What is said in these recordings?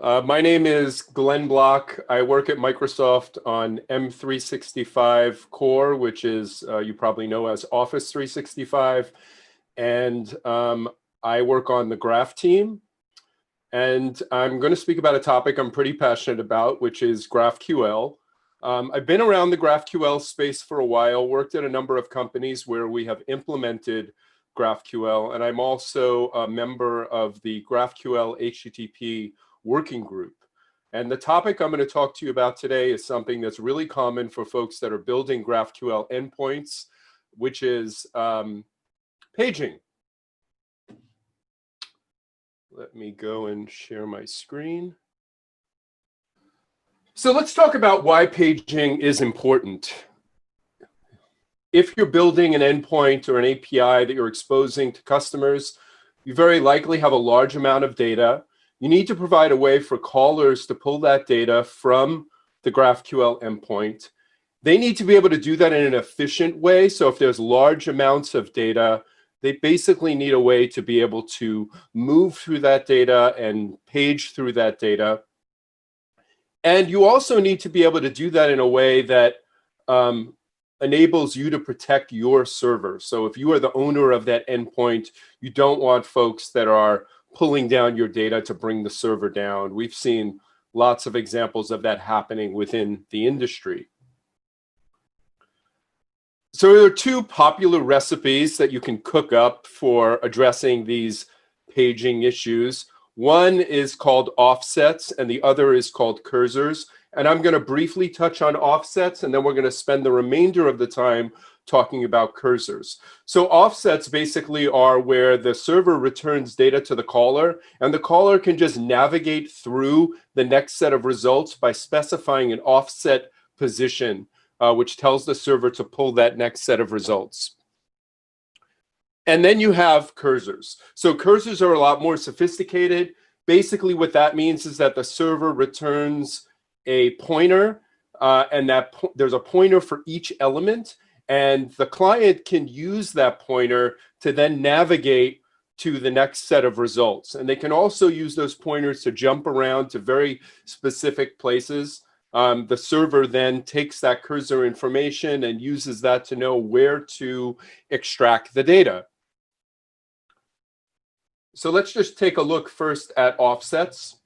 My name is Glenn Block. I work at Microsoft on M365 Core, which is, you probably know as Office 365. And I work on the Graph team. And I'm going to speak about a topic I'm pretty passionate about, which is GraphQL. I've been around the GraphQL space for a while, worked at a number of companies where we have implemented GraphQL, and I'm also a member of the GraphQL HTTP working group. And the topic I'm going to talk to you about today is something that's really common for folks that are building GraphQL endpoints, which is paging. Let me go and share my screen. So let's talk about why paging is important. If you're building an endpoint or an API that you're exposing to customers, you very likely have a large amount of data. You need to provide a way for callers to pull that data from the GraphQL endpoint. They need to be able to do that in an efficient way. So if there's large amounts of data, they basically need a way to be able to move through that data and page through that data. And you also need to be able to do that in a way that enables you to protect your server. So if you are the owner of that endpoint, you don't want folks that are pulling down your data to bring the server down. We've seen lots of examples of that happening within the industry. So there are two popular recipes that you can cook up for addressing these paging issues. One is called offsets and the other is called cursors. And I'm going to briefly touch on offsets, and then we're going to spend the remainder of the time talking about cursors. So offsets basically are where the server returns data to the caller, and the caller can just navigate through the next set of results by specifying an offset position, which tells the server to pull that next set of results. And then you have cursors. So cursors are a lot more sophisticated. Basically, what that means is that the server returns a pointer, and there's a pointer for each element, and the client can use that pointer to then navigate to the next set of results. And they can also use those pointers to jump around to very specific places. The server then takes that cursor information and uses that to know where to extract the data. So let's just take a look first at offsets.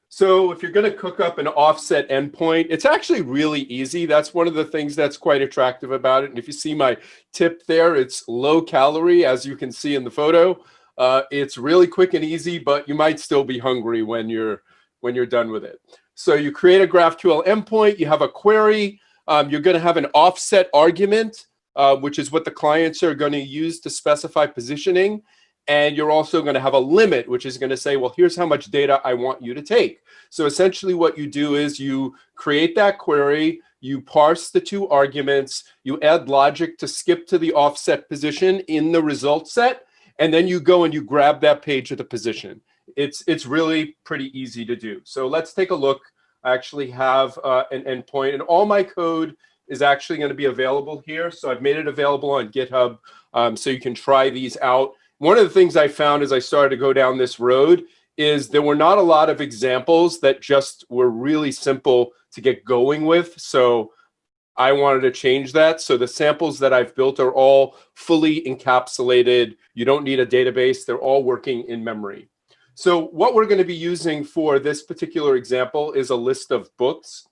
So if you're going to cook up an offset endpoint, it's actually really easy. That's one of the things that's quite attractive about it. And if you see my tip there, it's low calorie, as you can see in the photo. It's really quick and easy, but you might still be hungry when you're done with it. So you create a GraphQL endpoint, you have a query, you're going to have an offset argument, which is what the clients are going to use to specify positioning. And you're also going to have a limit, which is going to say, well, here's how much data I want you to take. So essentially what you do is you create that query, you parse the two arguments, you add logic to skip to the offset position in the result set, and then you go and you grab that page of the position. It's really pretty easy to do. So let's take a look. I actually have an endpoint, and all my code is actually going to be available here. So I've made it available on GitHub, so you can try these out. One of the things I found as I started to go down this road is there were not a lot of examples that just were really simple to get going with. So I wanted to change that. So the samples that I've built are all fully encapsulated. You don't need a database. They're all working in memory. So what we're going to be using for this particular example is a list of books.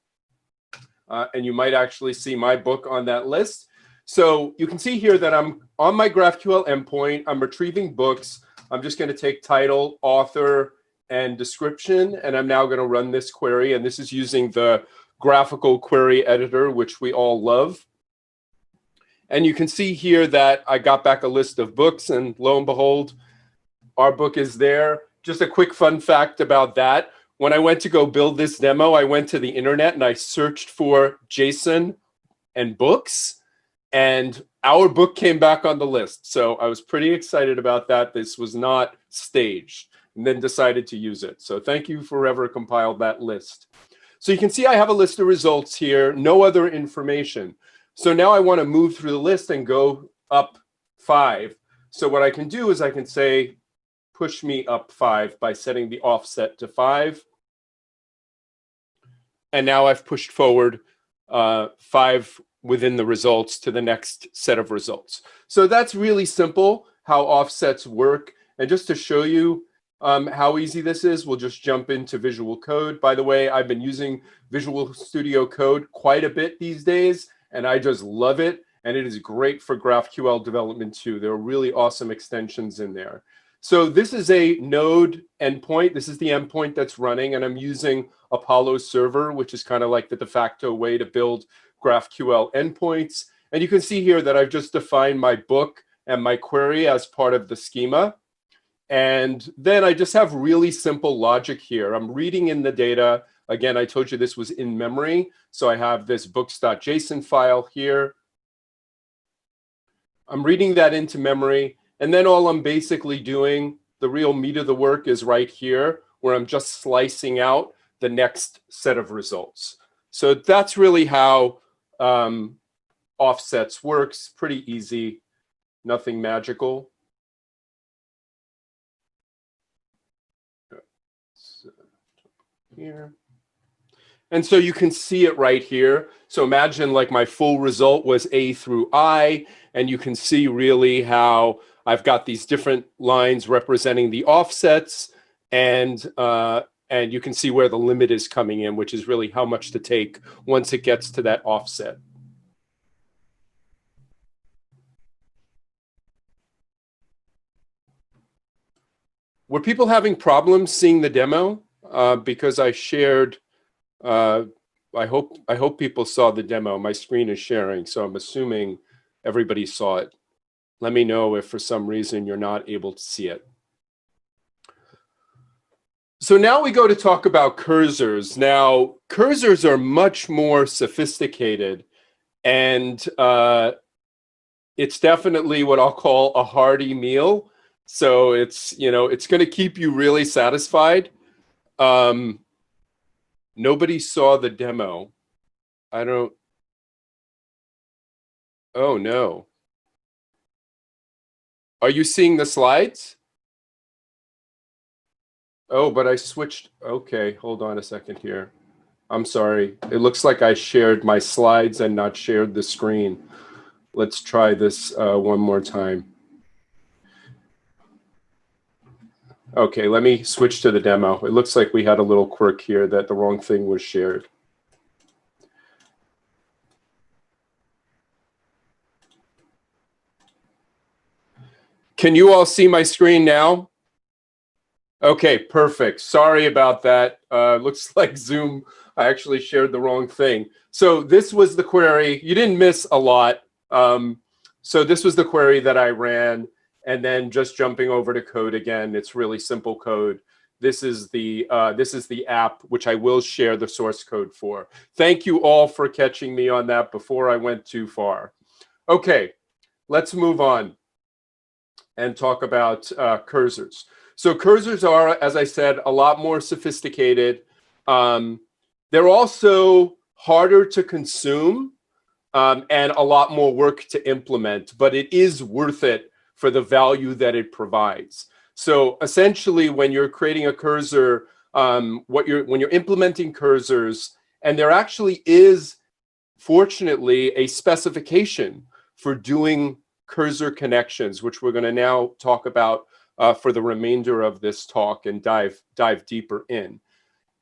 And you might actually see my book on that list. So you can see here that I'm on my GraphQL endpoint. I'm retrieving books. I'm just going to take title, author, and description. And I'm now going to run this query. And this is using the graphical query editor, which we all love. And you can see here that I got back a list of books. And lo and behold, our book is there. Just a quick fun fact about that. When I went to go build this demo, I went to the internet and I searched for JSON and books. And our book came back on the list. So I was pretty excited about that. This was not staged, and then decided to use it. So thank you for whoever compiled that list. So you can see I have a list of results here, no other information. So now I want to move through the list and go up 5. So what I can do is I can say, push me up 5 by setting the offset to 5. and now I've pushed forward 5 within the results to the next set of results. So that's really simple how offsets work. And just to show you how easy this is, we'll just jump into Visual Code. By the way, I've been using Visual Studio Code quite a bit these days, and I just love it. And it is great for GraphQL development too. There are really awesome extensions in there. So this is a node endpoint. This is the endpoint that's running, and I'm using Apollo Server, which is kind of like the de facto way to build GraphQL endpoints. And you can see here that I've just defined my book and my query as part of the schema. And then I just have really simple logic here. I'm reading in the data. Again, I told you this was in memory. So I have this books.json file here. I'm reading that into memory. And then all I'm basically doing, the real meat of the work is right here, where I'm just slicing out the next set of results. So that's really how offsets works. Pretty easy, nothing magical. So here. And so you can see it right here. So imagine like my full result was A through I, and you can see really how I've got these different lines representing the offsets, and you can see where the limit is coming in, which is really how much to take once it gets to that offset. Were people having problems seeing the demo? Because I shared, I hope people saw the demo. My screen is sharing, so I'm assuming everybody saw it. Let me know if for some reason you're not able to see it. So now we go to talk about cursors. Now, cursors are much more sophisticated, and it's definitely what I'll call a hearty meal. So it's, you know, it's going to keep you really satisfied. Nobody saw the demo. Oh no. Are you seeing the slides? Oh, but I switched. Okay, hold on a second here. I'm sorry. It looks like I shared my slides and not shared the screen. Let's try this one more time. Okay, let me switch to the demo. It looks like we had a little quirk here that the wrong thing was shared. Can you all see my screen now? Okay, perfect. Sorry about that. Looks like Zoom, I actually shared the wrong thing. So this was the query. You didn't miss a lot. So this was the query that I ran. And then just jumping over to code again, it's really simple code. This is the app, which I will share the source code for. Thank you all for catching me on that before I went too far. Okay, let's move on and talk about cursors. So cursors are, as I said, a lot more sophisticated. They're also harder to consume and a lot more work to implement, but it is worth it for the value that it provides. So essentially, when you're creating a cursor, when you're implementing cursors, and there actually is, fortunately, a specification for doing cursor connections, which we're going to now talk about for the remainder of this talk and dive deeper in.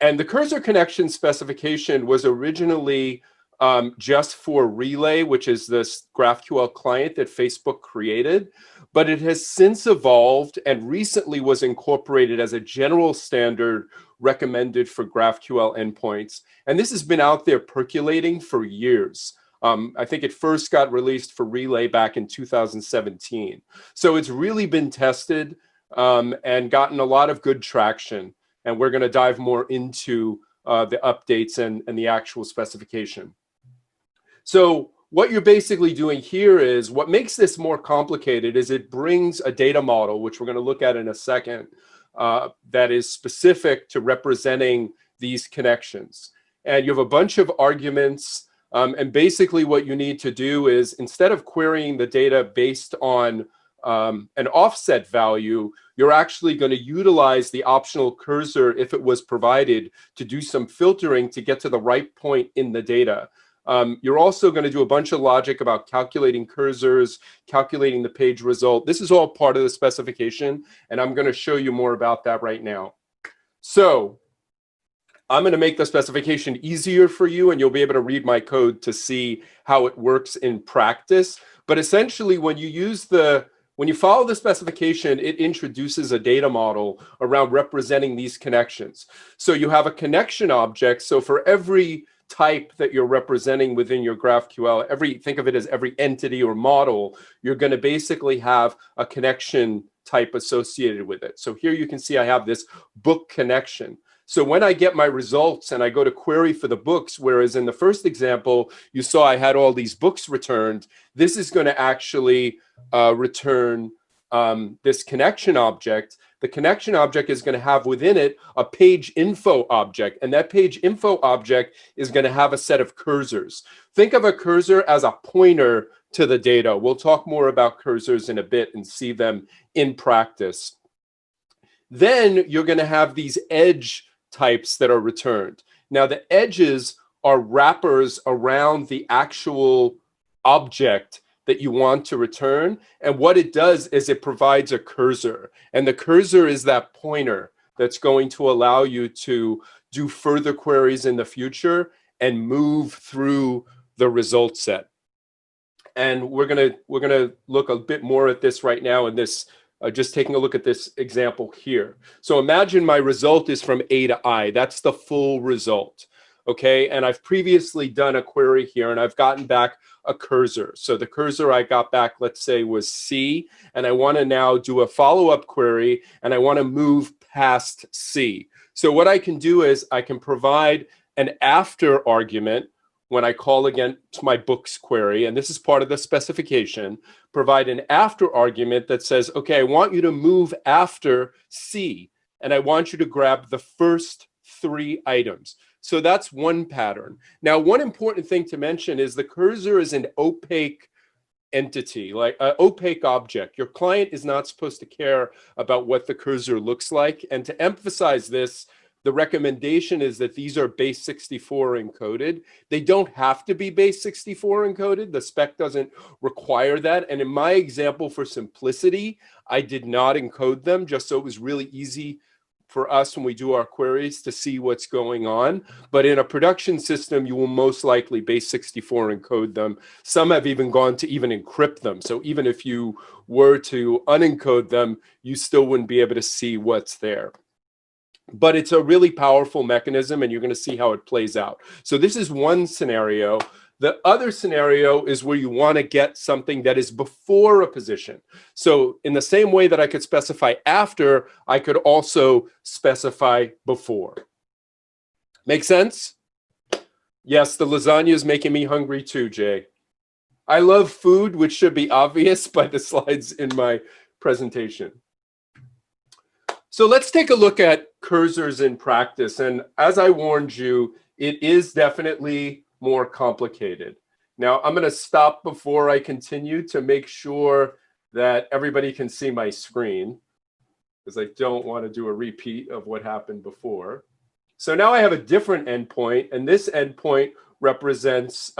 And the cursor connection specification was originally just for Relay, which is this GraphQL client that Facebook created, but it has since evolved and recently was incorporated as a general standard recommended for GraphQL endpoints. And this has been out there percolating for years. I think it first got released for Relay back in 2017. So it's really been tested and gotten a lot of good traction. And we're going to dive more into the updates and the actual specification. So what you're basically doing here is, what makes this more complicated is it brings a data model, which we're going to look at in a second, that is specific to representing these connections. And you have a bunch of arguments. And basically what you need to do is, instead of querying the data based on an offset value, you're actually going to utilize the optional cursor, if it was provided, to do some filtering to get to the right point in the data. You're also going to do a bunch of logic about calculating cursors, calculating the page result. This is all part of the specification, and I'm going to show you more about that right now. So I'm going to make the specification easier for you, and you'll be able to read my code to see how it works in practice. But essentially, when you follow the specification, it introduces a data model around representing these connections. So you have a connection object. So for every type that you're representing within your GraphQL, think of it as every entity or model, you're going to basically have a connection type associated with it. So here you can see I have this book connection. So when I get my results and I go to query for the books, whereas in the first example, you saw I had all these books returned, this is going to actually return this connection object. The connection object is going to have within it a page info object, and that page info object is going to have a set of cursors. Think of a cursor as a pointer to the data. We'll talk more about cursors in a bit and see them in practice. Then you're going to have these edge types that are returned. Now, the edges are wrappers around the actual object that you want to return. And what it does is it provides a cursor. And the cursor is that pointer that's going to allow you to do further queries in the future and move through the result set. And we're gonna look a bit more at this right now in this, just taking a look at this example here. So imagine my result is from A to I. That's the full result. Okay, and I've previously done a query here and I've gotten back a cursor. So the cursor I got back, let's say, was C, and I want to now do a follow-up query and I want to move past C. So what I can do is I can provide an after argument when I call again to my books query, and this is part of the specification, provide an after argument that says, okay, I want you to move after C, and I want you to grab the first 3 items. So that's one pattern. Now, one important thing to mention is the cursor is an opaque entity, like an opaque object. Your client is not supposed to care about what the cursor looks like. And to emphasize this, the recommendation is that these are base 64 encoded. They don't have to be base 64 encoded. The spec doesn't require that. And in my example, for simplicity, I did not encode them just so it was really easy for us when we do our queries to see what's going on. But in a production system, you will most likely base 64 encode them. Some have even gone to even encrypt them. So even if you were to unencode them, you still wouldn't be able to see what's there. But it's a really powerful mechanism, and you're going to see how it plays out. So this is one scenario. The other scenario is where you want to get something that is before a position. So in the same way that I could specify after, I could also specify before. Make sense? Yes, the lasagna is making me hungry too, Jay. I love food, which should be obvious by the slides in my presentation. So let's take a look at cursors in practice. And as I warned you, it is definitely more complicated. Now, I'm going to stop before I continue to make sure that everybody can see my screen, because I don't want to do a repeat of what happened before. So now I have a different endpoint, and this endpoint represents,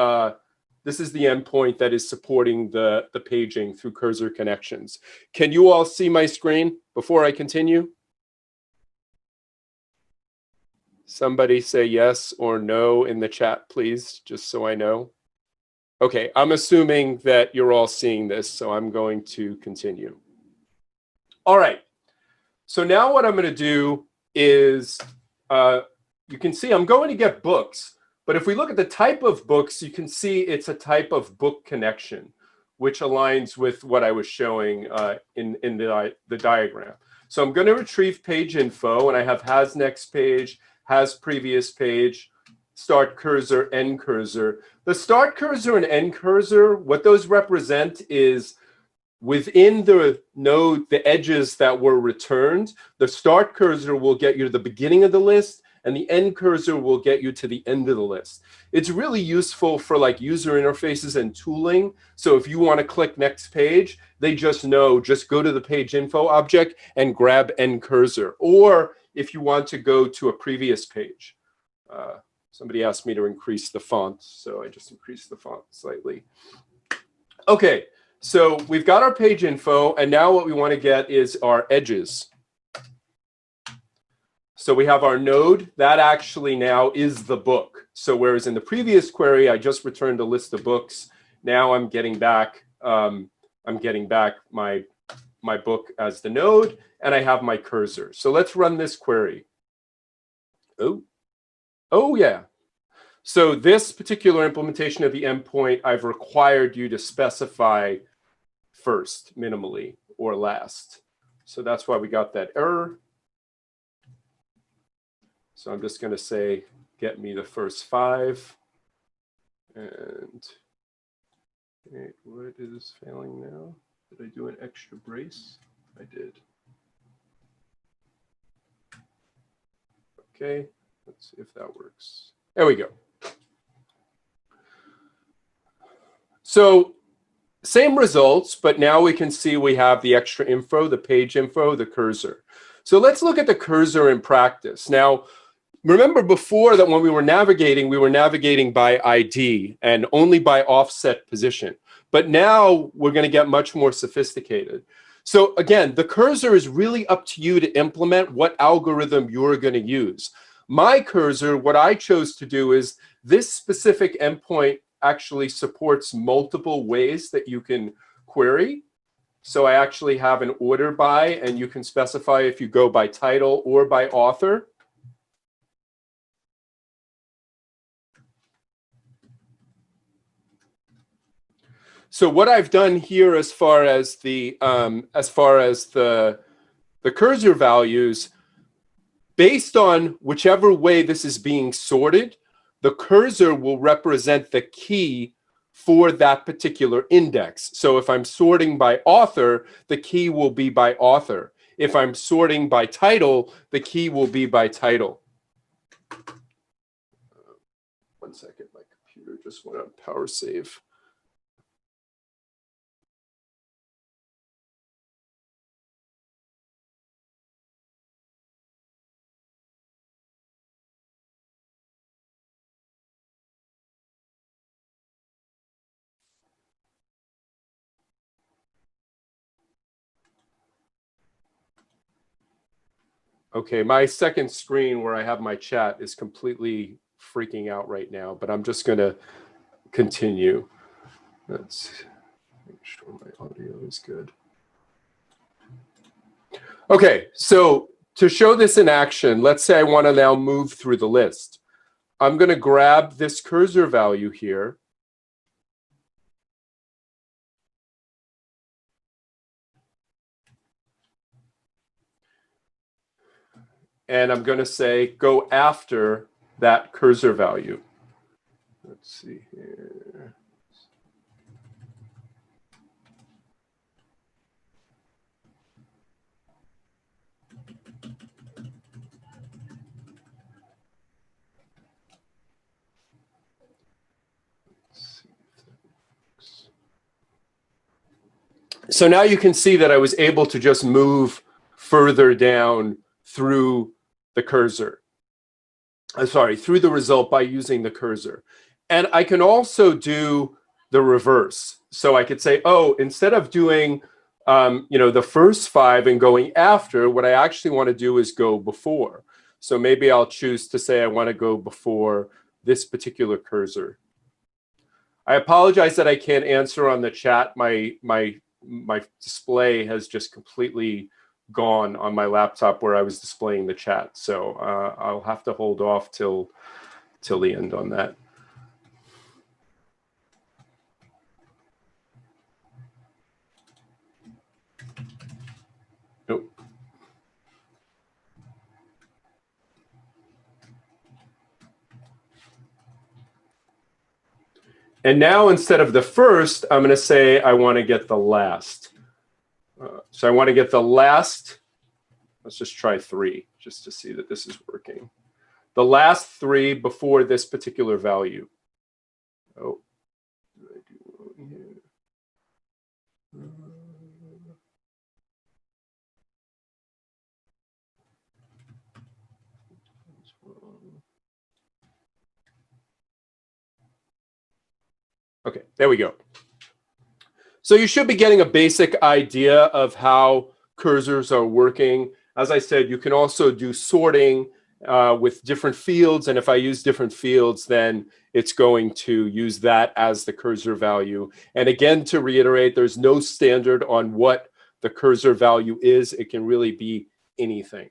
this is the endpoint that is supporting the paging through cursor connections. Can you all see my screen before I continue? Somebody say yes or no in the chat, please, just so I know. Okay, I'm assuming that you're all seeing this, so I'm going to continue. All right, so now what I'm going to do is, you can see I'm going to get books, but if we look at the type of books, you can see it's a type of book connection, which aligns with what I was showing in the diagram. So I'm going to retrieve page info, and I have has next page, has previous page, start cursor, end cursor. The start cursor and end cursor, what those represent is within the node, the edges that were returned, the start cursor will get you to the beginning of the list, and the end cursor will get you to the end of the list. It's really useful for like user interfaces and tooling. So if you want to click next page, they just know, just go to the page info object and grab end cursor. Or if you want to go to a previous page. Somebody asked me to increase the font, so I just increased the font slightly. Okay, so we've got our page info, and now what we want to get is our edges. So we have our node. That actually now is the book. So whereas in the previous query, I just returned a list of books, now I'm getting back my book as the node, and I have my cursor. So let's run this query. Oh yeah. So this particular implementation of the endpoint, I've required you to specify first, minimally, or last. So that's why we got that error. So I'm just going to say, get me the first 5. And okay, what is failing now? Did I do an extra brace? I did. Okay, let's see if that works. There we go. So same results, but now we can see we have the extra info, the page info, the cursor. So let's look at the cursor in practice. Now, remember before that when we were navigating by ID and only by offset position. But now we're going to get much more sophisticated. So again, the cursor is really up to you to implement what algorithm you're going to use. My cursor, what I chose to do is this specific endpoint actually supports multiple ways that you can query. So I actually have an order by, and you can specify if you go by title or by author. So what I've done here as far as the cursor values, based on whichever way this is being sorted, the cursor will represent the key for that particular index. So if I'm sorting by author, the key will be by author. If I'm sorting by title, the key will be by title. One second, my computer just went on power save. Okay, my second screen where I have my chat is completely freaking out right now, but I'm just going to continue. Let's make sure my audio is good. Okay, so to show this in action, let's say I want to now move through the list. I'm going to grab this cursor value here. And I'm going to say, go after that cursor value. Let's see here. So now you can see that I was able to just move further down through the cursor. Through the result by using the cursor. And I can also do the reverse. So I could say, oh, instead of doing the first 5 and going after, what I actually want to do is go before. So maybe I'll choose to say I want to go before this particular cursor. I apologize that I can't answer on the chat. My display has just completely gone on my laptop where I was displaying the chat. So I'll have to hold off till the end on that. Nope. And now instead of the first, I'm going to say I want to get the last. So I want to get the last. Let's just try 3 just to see that this is working. the last three before this particular value. Oh, what did I do wrong here? Okay, there we go. So you should be getting a basic idea of how cursors are working. As I said, you can also do sorting with different fields. And if I use different fields, then it's going to use that as the cursor value. And again, to reiterate, there's no standard on what the cursor value is. It can really be anything.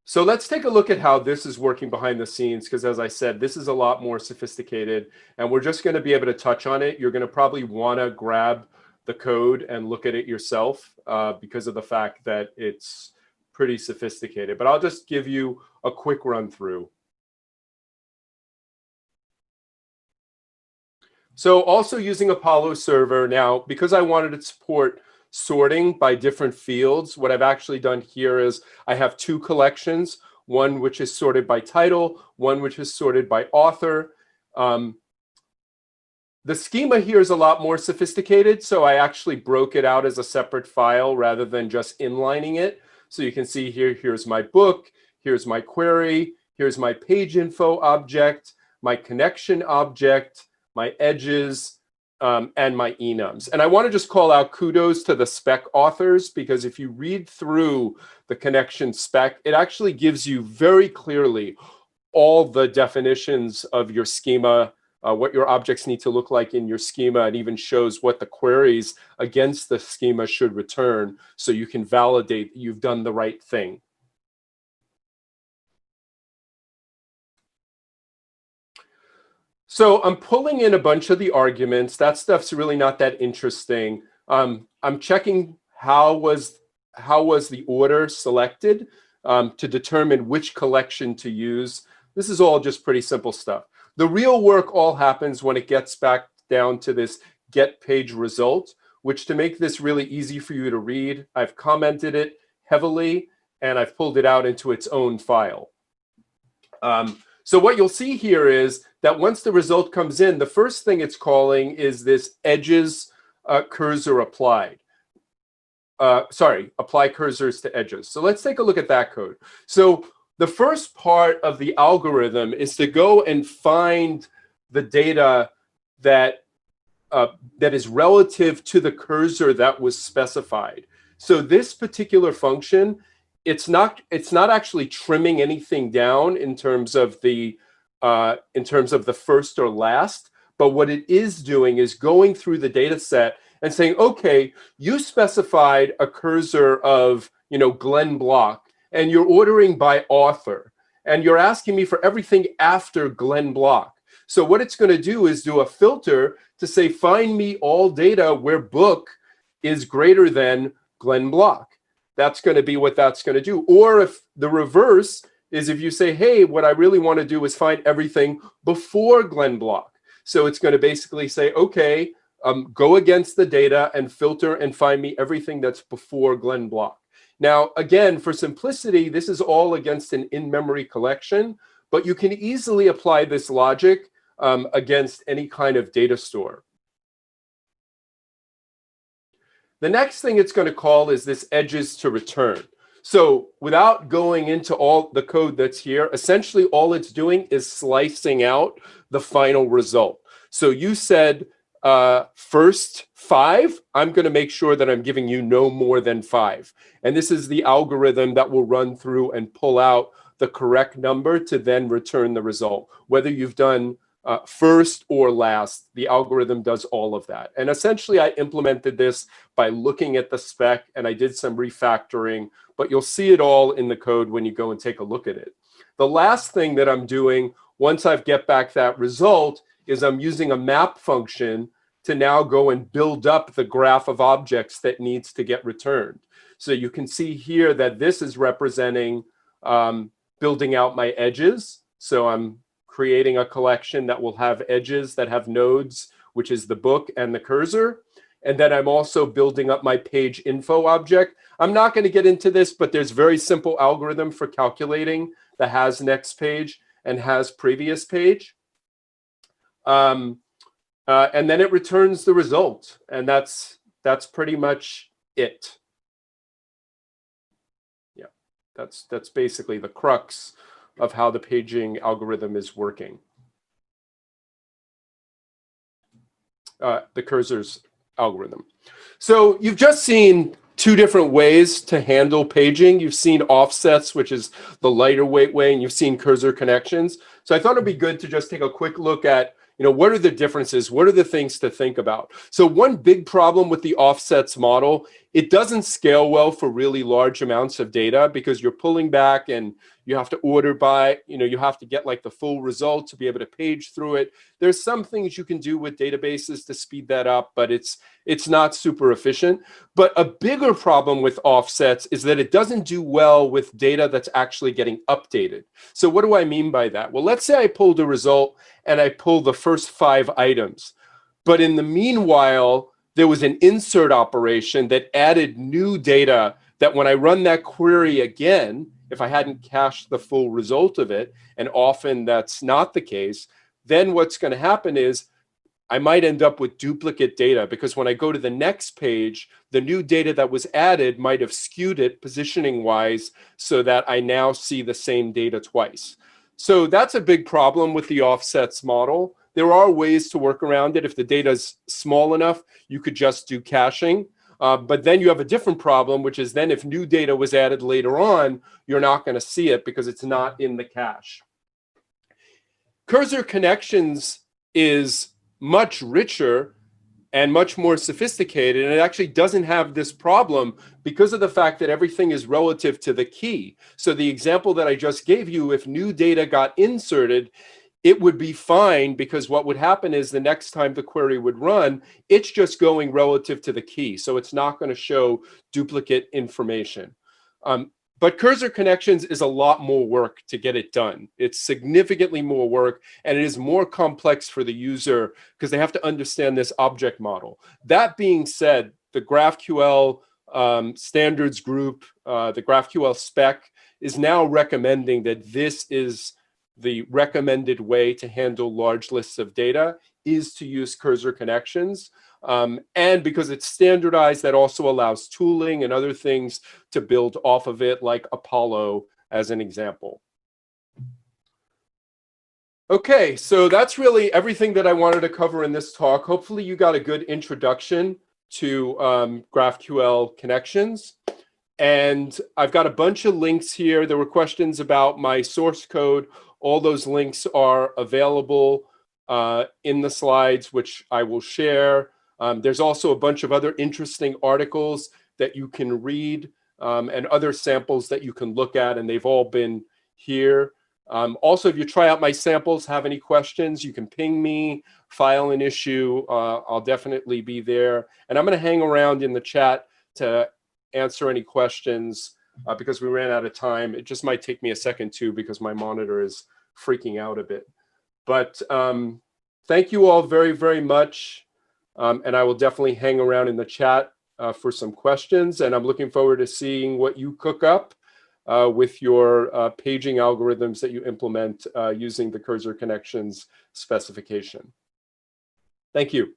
So let's take a look at how this is working behind the scenes, because as I said, this is a lot more sophisticated, and we're just going to be able to touch on it. You're going to probably want to grab the code and look at it yourself because of the fact that it's pretty sophisticated. But I'll just give you a quick run through. So also using Apollo server now, because I wanted to support sorting by different fields, what I've actually done here is I have two collections, one which is sorted by title, one which is sorted by author. The schema here is a lot more sophisticated, so I actually broke it out as a separate file rather than just inlining it. So you can see here, here's my book, here's my query, here's my page info object, my connection object, my edges, and my enums. And I want to just call out kudos to the spec authors, because if you read through the connection spec, it actually gives you very clearly all the definitions of your schema, what your objects need to look like in your schema, and even shows what the queries against the schema should return, so you can validate that you've done the right thing. So I'm pulling in a bunch of the arguments. That stuff's really not that interesting. I'm checking how was the order selected to determine which collection to use. This is all just pretty simple stuff. The real work all happens when it gets back down to this get page result, which, to make this really easy for you to read, I've commented it heavily and I've pulled it out into its own file. So what you'll see here is that once the result comes in, the first thing it's calling is this edges cursor applied. Sorry, apply cursors to edges. So let's take a look at that code. So the first part of the algorithm is to go and find the data that is relative to the cursor that was specified. So this particular function, it's not actually trimming anything down in terms of the first or last, but what it is doing is going through the data set and saying, okay, you specified a cursor of, Glenn Block, and you're ordering by author, and you're asking me for everything after Glenn Block. So what it's going to do is do a filter to say, find me all data where book is greater than Glenn Block. That's going to be what that's going to do. Or if the reverse is, if you say, hey, what I really want to do is find everything before Glenn Block. So it's going to basically say, okay, go against the data and filter and find me everything that's before Glenn Block. Now, again, for simplicity, this is all against an in-memory collection, but you can easily apply this logic against any kind of data store. The next thing it's going to call is this edges to return. So without going into all the code that's here, essentially all it's doing is slicing out the final result. So you said first 5, I'm going to make sure that I'm giving you no more than 5. And this is the algorithm that will run through and pull out the correct number to then return the result. Whether you've done first or last, the algorithm does all of that. And essentially, I implemented this by looking at the spec, and I did some refactoring, but you'll see it all in the code when you go and take a look at it. The last thing that I'm doing, once I've get back that result, is I'm using a map function to now go and build up the graph of objects that needs to get returned. So you can see here that this is representing building out my edges. So I'm creating a collection that will have edges that have nodes, which is the book and the cursor. And then I'm also building up my page info object. I'm not going to get into this, but there's very simple algorithm for calculating the has next page and has previous page. And then it returns the result. And that's pretty much it. Yeah, that's basically the crux of how the paging algorithm is working. The cursor's algorithm. So you've just seen two different ways to handle paging. You've seen offsets, which is the lighter weight way, and you've seen cursor connections. So I thought it'd be good to just take a quick look at, what are the differences? What are the things to think about? So one big problem with the offsets model, it doesn't scale well for really large amounts of data because you're pulling back and you have to order by, you have to get like the full result to be able to page through it. There's some things you can do with databases to speed that up, but it's not super efficient. But a bigger problem with offsets is that it doesn't do well with data that's actually getting updated. So what do I mean by that? Well, let's say I pulled a result and I pull the first 5 items. But in the meanwhile, there was an insert operation that added new data that when I run that query again, if I hadn't cached the full result of it, and often that's not the case, then what's going to happen is I might end up with duplicate data because when I go to the next page, the new data that was added might have skewed it positioning wise so that I now see the same data twice. So that's a big problem with the offsets model. There are ways to work around it. If the data is small enough, you could just do caching. But then you have a different problem, which is then if new data was added later on, you're not going to see it because it's not in the cache. Cursor connections is much richer and much more sophisticated, and it actually doesn't have this problem because of the fact that everything is relative to the key. So the example that I just gave you, if new data got inserted, it would be fine because what would happen is the next time the query would run, it's just going relative to the key. So it's not going to show duplicate information. But cursor connections is a lot more work to get it done. It's significantly more work, and it is more complex for the user because they have to understand this object model. That being said, the GraphQL standards group, the GraphQL spec, is now recommending that this is the recommended way to handle large lists of data is to use cursor connections. And because it's standardized, that also allows tooling and other things to build off of it, like Apollo as an example. Okay, so that's really everything that I wanted to cover in this talk. Hopefully you got a good introduction to GraphQL connections. And I've got a bunch of links here. There were questions about my source code. All those links are available in the slides, which I will share. There's also a bunch of other interesting articles that you can read and other samples that you can look at, and they've all been here. Also, if you try out my samples, have any questions, you can ping me, file an issue. I'll definitely be there. And I'm going to hang around in the chat to answer any questions because we ran out of time. It just might take me a second too because my monitor is freaking out a bit. But thank you all very, very much. And I will definitely hang around in the chat for some questions. And I'm looking forward to seeing what you cook up with your paging algorithms that you implement using the cursor connections specification. Thank you.